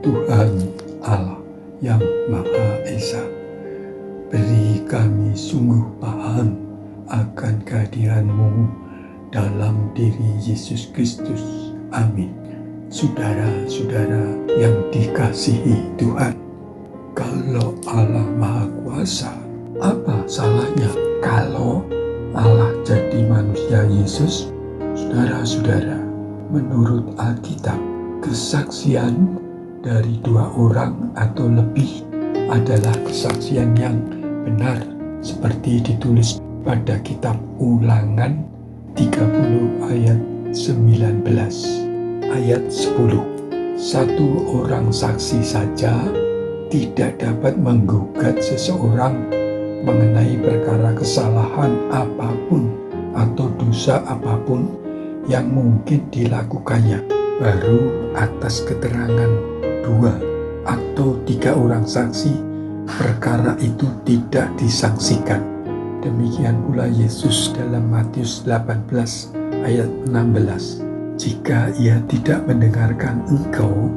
Tuhan Allah yang Maha Esa, beri kami sungguh paham akan kehadiran-Mu dalam diri Yesus Kristus. Amin. Saudara-saudara yang dikasihi Tuhan, kalau Allah Maha Kuasa, apa salahnya kalau Allah jadi manusia Yesus? Saudara-saudara, menurut Alkitab, kesaksian dari 2 orang atau lebih adalah kesaksian yang benar, seperti ditulis pada kitab Ulangan 30 ayat 19 ayat 10. Satu orang saksi saja tidak dapat menggugat seseorang mengenai perkara kesalahan apapun atau dosa apapun yang mungkin dilakukannya. Baru atas keterangan 2 atau 3 orang saksi, perkara itu tidak disangsikan. Demikian pula Yesus dalam Matius 18 ayat 16. Jika ia tidak mendengarkan engkau,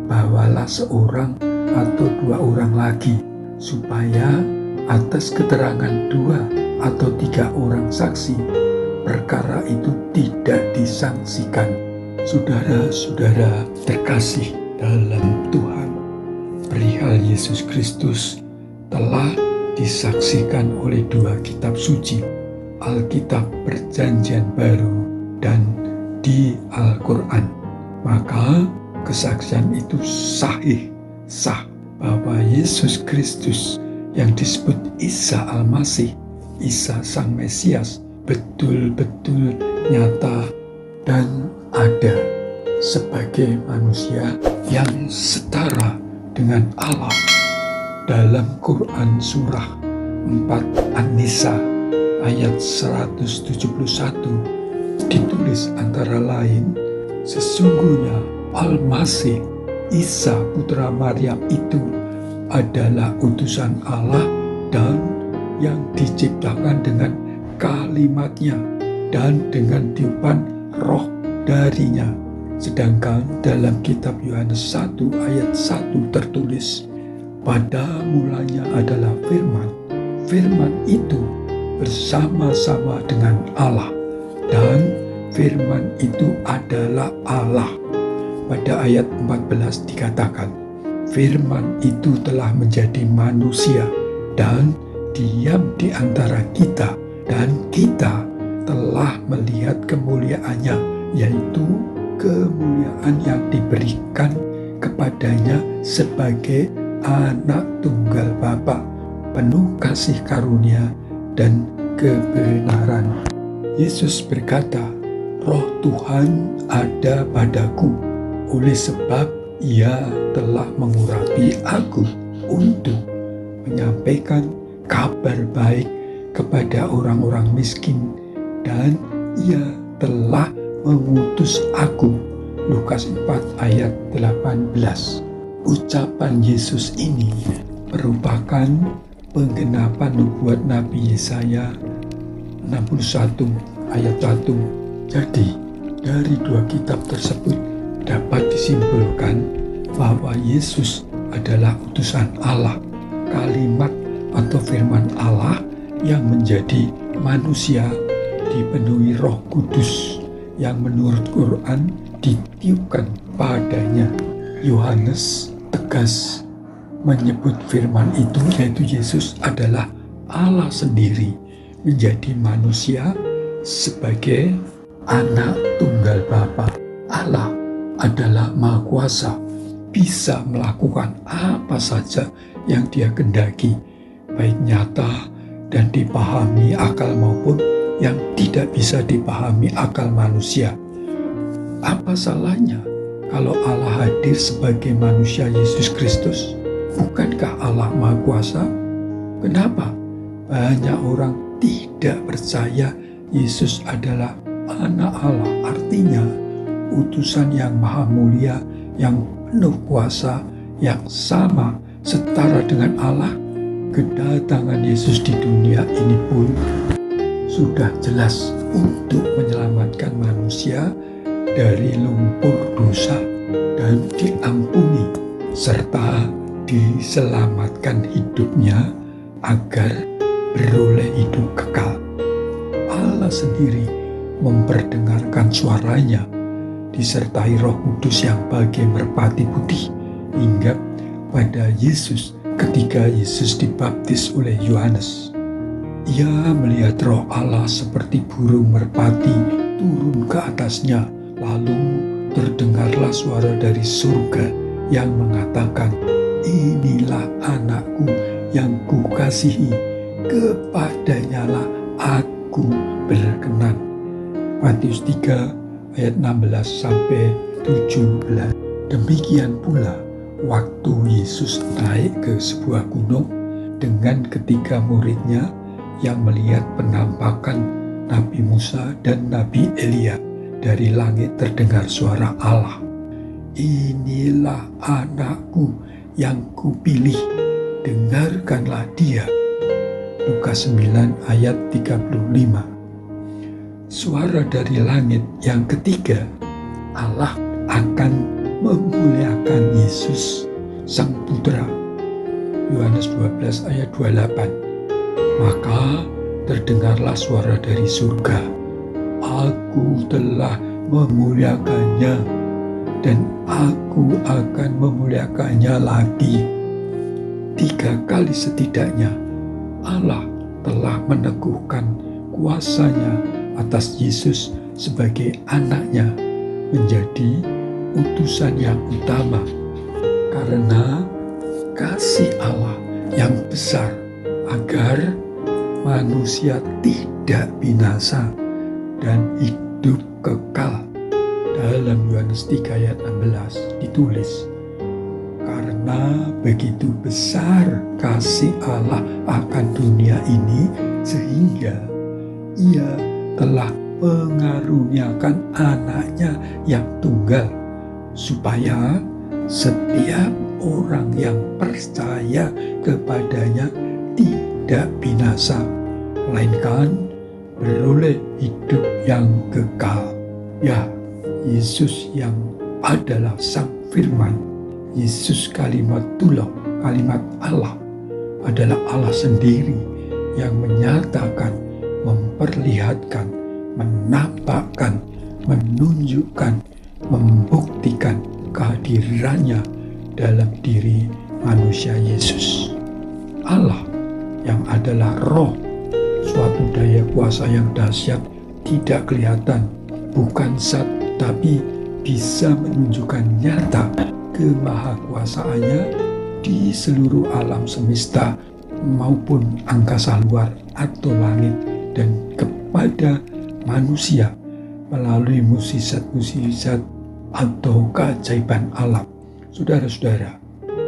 bawalah seorang atau 2 orang lagi, supaya atas keterangan 2 atau 3 orang saksi, perkara itu tidak disangsikan. Saudara-saudara terkasih dalam Tuhan, perihal Yesus Kristus telah disaksikan oleh 2 kitab suci, Alkitab Perjanjian Baru dan di Al-Quran. Maka kesaksian itu sah bahwa Yesus Kristus yang disebut Isa Al-Masih, Isa Sang Mesias, betul-betul nyata dan ada sebagai manusia yang setara dengan Allah. Dalam Quran surah 4 An-Nisa ayat 171 ditulis antara lain, sesungguhnya Al-Masih Isa putra Maryam itu adalah utusan Allah dan yang diciptakan dengan kalimatnya dan dengan tiupan roh darinya. Sedangkan dalam kitab Yohanes 1 ayat 1 tertulis, pada mulanya adalah firman, firman itu bersama-sama dengan Allah, dan firman itu adalah Allah. Pada ayat 14 dikatakan, firman itu telah menjadi manusia dan diam di antara kita, dan kita telah melihat kemuliaannya, yaitu kemuliaan yang diberikan kepadanya sebagai anak tunggal Bapa, penuh kasih karunia dan kebenaran. Yesus berkata, Roh Tuhan ada padaku, oleh sebab Ia telah mengurapi aku untuk menyampaikan kabar baik kepada orang-orang miskin, dan Ia telah mengutus aku. Lukas 4 ayat 18. Ucapan Yesus ini merupakan penggenapan nubuat Nabi Yesaya 61 ayat 1. Jadi dari 2 kitab tersebut dapat disimpulkan bahwa Yesus adalah utusan Allah, kalimat atau firman Allah yang menjadi manusia, dipenuhi Roh Kudus yang menurut Quran ditiupkan padanya. Yohanes tegas menyebut firman itu, yaitu Yesus adalah Allah sendiri menjadi manusia sebagai anak tunggal Bapa. Allah adalah Maha Kuasa, bisa melakukan apa saja yang Dia kehendaki, baik nyata dan dipahami akal maupun yang tidak bisa dipahami akal manusia. Apa salahnya kalau Allah hadir sebagai manusia Yesus Kristus? Bukankah Allah Maha Kuasa? Kenapa banyak orang tidak percaya Yesus adalah anak Allah, artinya utusan yang maha mulia, yang penuh kuasa, yang sama setara dengan Allah? Kedatangan Yesus di dunia ini pun sudah jelas untuk menyelamatkan manusia dari lumpur dosa dan diampuni serta diselamatkan hidupnya agar beroleh hidup kekal. Allah sendiri memperdengarkan suaranya, disertai Roh Kudus yang bagai merpati putih, hingga pada Yesus ketika Yesus dibaptis oleh Yohanes. Ia melihat Roh Allah seperti burung merpati turun ke atasnya, lalu terdengarlah suara dari surga yang mengatakan, "Inilah anakku yang kukasihi, kepadanyalah aku berkenan." Matius 3 ayat 16 sampai 17. Demikian pula waktu Yesus naik ke sebuah gunung dengan ketiga muridnya yang melihat penampakan Nabi Musa dan Nabi Elia. Dari langit terdengar suara Allah, "Inilah anakku yang kupilih, dengarkanlah dia." Lukas 9 ayat 35. Suara dari langit yang ketiga, Allah akan memuliakan Yesus Sang Putra. Yohanes 12 ayat 28. Maka terdengarlah suara dari surga, "Aku telah memuliakannya, dan aku akan memuliakannya lagi." 3 kali setidaknya Allah telah meneguhkan kuasanya atas Yesus sebagai anaknya menjadi utusan yang utama, karena kasih Allah yang besar agar manusia tidak binasa dan hidup kekal. Dalam Yohanes 3 ayat 16 ditulis, "Karena begitu besar kasih Allah akan dunia ini, sehingga Ia telah mengaruniakan anaknya yang tunggal, supaya setiap orang yang percaya kepadanya tidak binasa, melainkan beroleh hidup yang kekal." Ya, Yesus yang adalah Sang Firman, Yesus kalimatullah, kalimat Allah, adalah Allah sendiri yang menyatakan, memperlihatkan, menampakkan, menunjukkan, membuktikan kehadirannya dalam diri manusia Yesus. Allah yang adalah Roh, suatu daya kuasa yang dahsyat, tidak kelihatan, bukan zat, tapi bisa menunjukkan nyata kemahakuasaannya di seluruh alam semesta maupun angkasa luar atau langit, dan kepada manusia melalui mukjizat-mukjizat atau keajaiban alam. Saudara-saudara,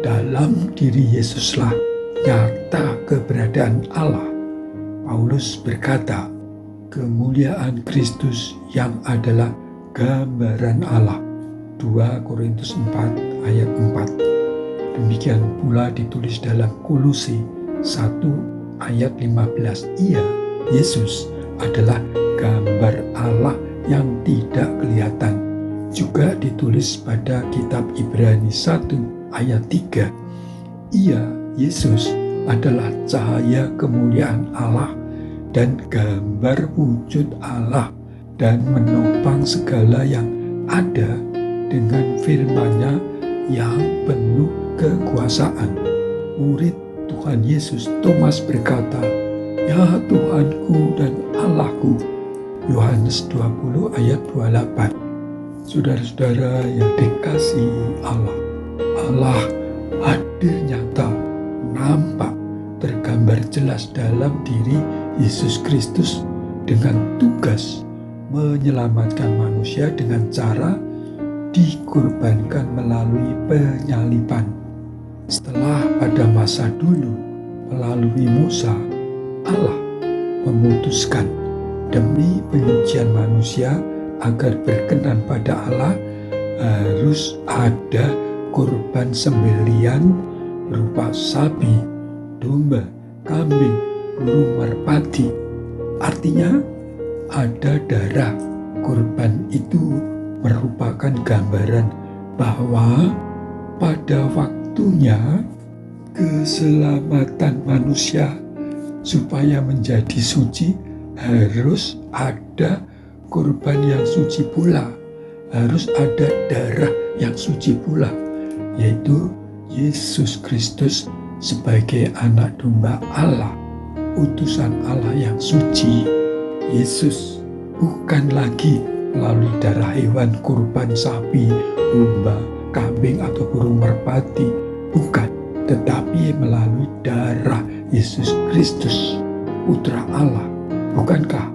dalam diri Yesuslah nyata keberadaan Allah. Paulus berkata, kemuliaan Kristus yang adalah gambaran Allah. 2 Korintus 4 ayat 4. Demikian pula ditulis dalam Kolose 1 ayat 15. Ia, Yesus, adalah gambar Allah yang tidak kelihatan. Juga ditulis pada kitab Ibrani 1 ayat 3. Ia, Yesus, adalah cahaya kemuliaan Allah dan gambar wujud Allah, dan menopang segala yang ada dengan firman-Nya yang penuh kekuasaan. Murid Tuhan Yesus Thomas berkata, "Ya Tuhanku dan Allahku." Yohanes 20 ayat 28. Saudara-saudara yang dikasihi Allah, Allah hadir nyata, nampak, tergambar jelas dalam diri Yesus Kristus dengan tugas menyelamatkan manusia dengan cara dikorbankan melalui penyaliban. Setelah pada masa dulu melalui Musa, Allah memutuskan demi penyucian manusia agar berkenan pada Allah harus ada korban sembelian berupa sapi, domba, kambing, burung merpati. Artinya ada darah. Korban itu merupakan gambaran bahwa pada waktu satu-satunya keselamatan manusia supaya menjadi suci harus ada korban yang suci pula, harus ada darah yang suci pula, yaitu Yesus Kristus sebagai anak domba Allah, utusan Allah yang suci. Yesus bukan lagi melalui darah hewan, kurban sapi, domba, kambing atau burung merpati, bukan, tetapi melalui darah Yesus Kristus, Putra Allah. Bukankah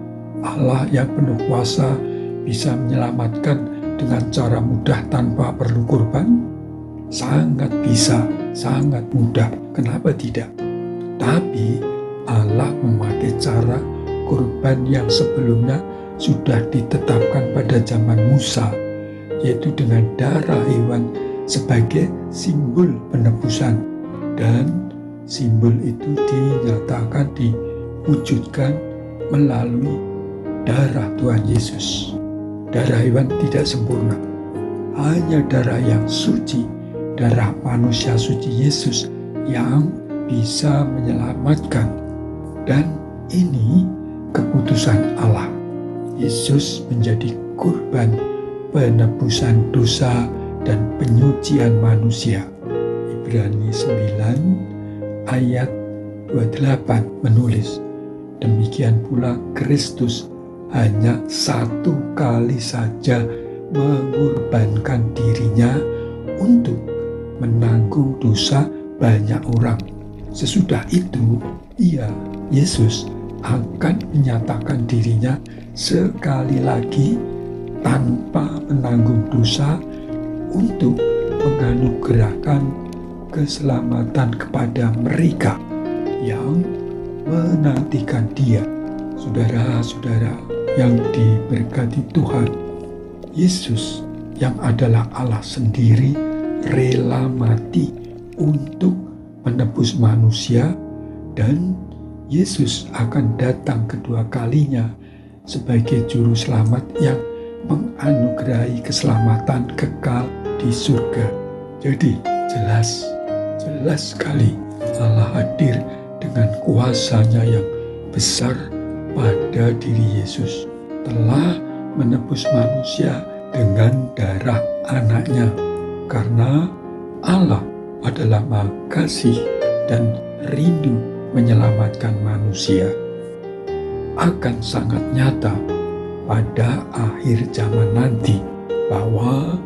Allah yang penuh kuasa bisa menyelamatkan dengan cara mudah tanpa perlu kurban? Sangat bisa, sangat mudah. Kenapa tidak? Tapi Allah memakai cara kurban yang sebelumnya sudah ditetapkan pada zaman Musa, yaitu dengan darah hewan sebagai simbol penebusan. Dan simbol itu dinyatakan, diwujudkan melalui darah Tuhan Yesus. Darah hewan tidak sempurna, hanya darah yang suci, darah manusia suci Yesus yang bisa menyelamatkan. Dan ini keputusan Allah. Yesus menjadi kurban penebusan dosa dan penyucian manusia. Ibrani 9 ayat 28 menulis, demikian pula Kristus hanya satu kali saja mengorbankan dirinya untuk menanggung dosa banyak orang. Sesudah itu, Yesus akan menyatakan dirinya sekali lagi tanpa menanggung dosa untuk menganugerahkan keselamatan kepada mereka yang menantikan Dia. Saudara-saudara yang diberkati Tuhan, Yesus yang adalah Allah sendiri rela mati untuk menebus manusia, dan Yesus akan datang kedua kalinya sebagai juru selamat yang menganugerahi keselamatan kekal di surga. Jadi jelas sekali Allah hadir dengan kuasanya yang besar pada diri Yesus, telah menebus manusia dengan darah anaknya, karena Allah adalah Maha Kasih dan rindu menyelamatkan manusia. Akan sangat nyata pada akhir zaman nanti bahwa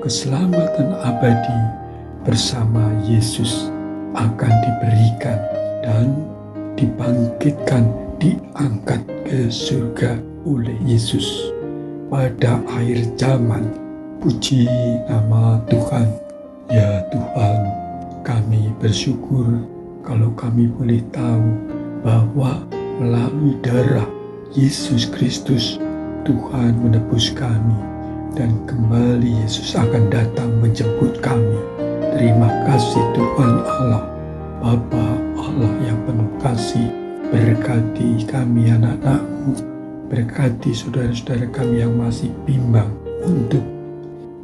keselamatan abadi bersama Yesus akan diberikan dan dibangkitkan, diangkat ke surga oleh Yesus pada akhir zaman. Puji nama Tuhan. Ya Tuhan, kami bersyukur kalau kami boleh tahu bahwa melalui darah Yesus Kristus Tuhan menebus kami, dan kembali Yesus akan datang menjemput kami. Terima kasih Tuhan Allah, Bapa Allah yang penuh kasih. Berkati kami anak-anak-Mu, berkati saudara-saudara kami yang masih bimbang untuk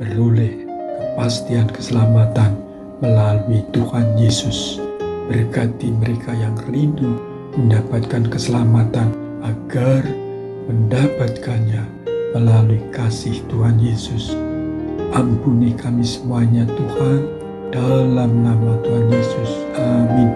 beroleh kepastian keselamatan melalui Tuhan Yesus. Berkati mereka yang rindu mendapatkan keselamatan agar mendapatkannya melalui kasih Tuhan Yesus. Ampuni kami semuanya Tuhan, dalam nama Tuhan Yesus. Amin.